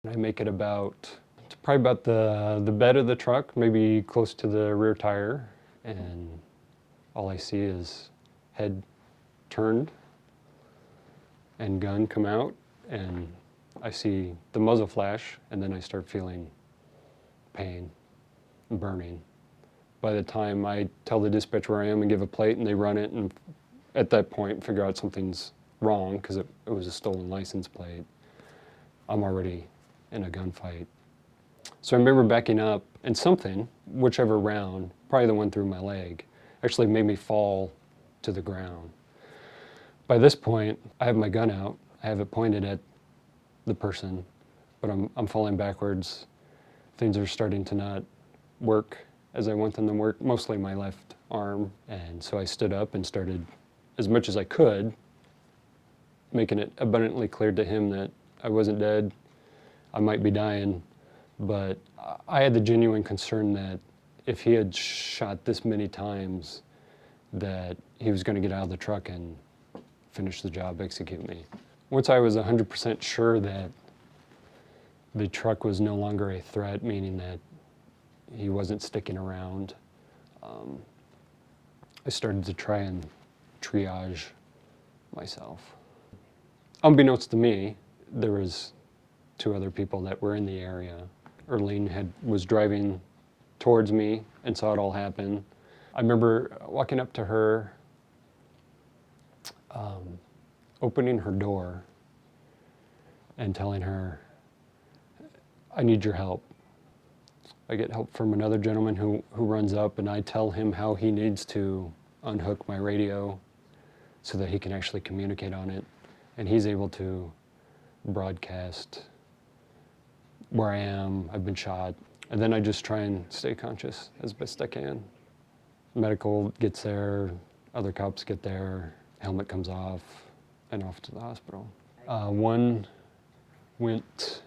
I make it it's probably about the bed of the truck, maybe close to the rear tire, and all I see is head turned and gun come out, and I see the muzzle flash, and then I start feeling pain and burning. By the time I tell the dispatch where I am and give a plate and they run it, and at that point figure out something's wrong because it was a stolen license plate, I'm already in a gunfight. So I remember backing up, and something, whichever round, probably the one through my leg, actually made me fall to the ground. By this point, I have my gun out, I have it pointed at the person, but I'm falling backwards. Things are starting to not work as I want them to work, mostly my left arm. And so I stood up and started, as much as I could, making it abundantly clear to him that I wasn't dead, I might be dying, but I had the genuine concern that if he had shot this many times, that he was going to get out of the truck and finish the job, execute me. Once I was 100% sure that the truck was no longer a threat, meaning that he wasn't sticking around, I started to try and triage myself. Unbeknownst to me, there was 2 other people that were in the area. Erlene was driving towards me and saw it all happen. I remember walking up to her, opening her door and telling her, I need your help. I get help from another gentleman who runs up, and I tell him how he needs to unhook my radio so that he can actually communicate on it, and he's able to broadcast where I am, I've been shot, and then I just try and stay conscious as best I can. Medical gets there, other cops get there, helmet comes off, and off to the hospital. One went,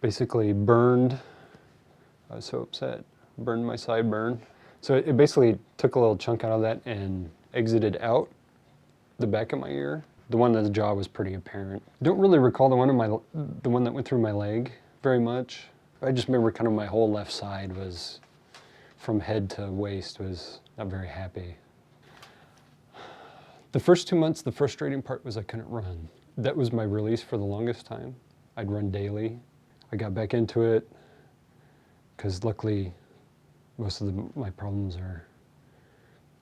basically burned, I was so upset, burned my sideburn. So it basically took a little chunk out of that and exited out the back of my ear. The one in the jaw was pretty apparent. Don't really recall the one that went through my leg very much. I just remember kind of my whole left side was, from head to waist, was not very happy. The first 2 months, the frustrating part was I couldn't run. That was my release for the longest time. I'd run daily. I got back into it because luckily most of my problems are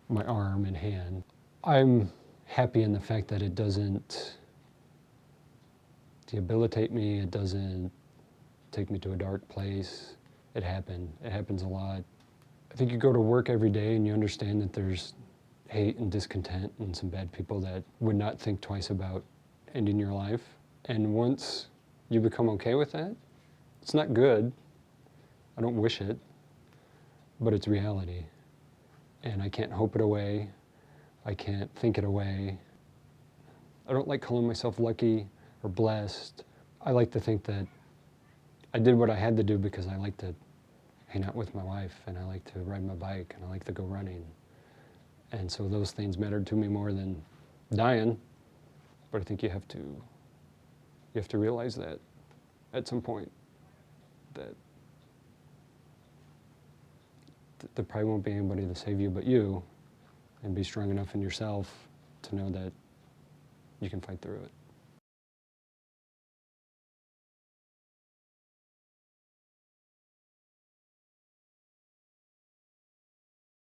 my arm and hand. I'm happy in the fact that it doesn't debilitate me, it doesn't take me to a dark place. It happened. It happens a lot. I think you go to work every day and you understand that there's hate and discontent and some bad people that would not think twice about ending your life. And once you become okay with that, it's not good. I don't wish it, but it's reality. And I can't hope it away. I can't think it away. I don't like calling myself lucky or blessed. I like to think that I did what I had to do because I like to hang out with my wife, and I like to ride my bike, and I like to go running. And so those things mattered to me more than dying. But I think you have to realize that at some point, that there probably won't be anybody to save you but you, and be strong enough in yourself to know that you can fight through it.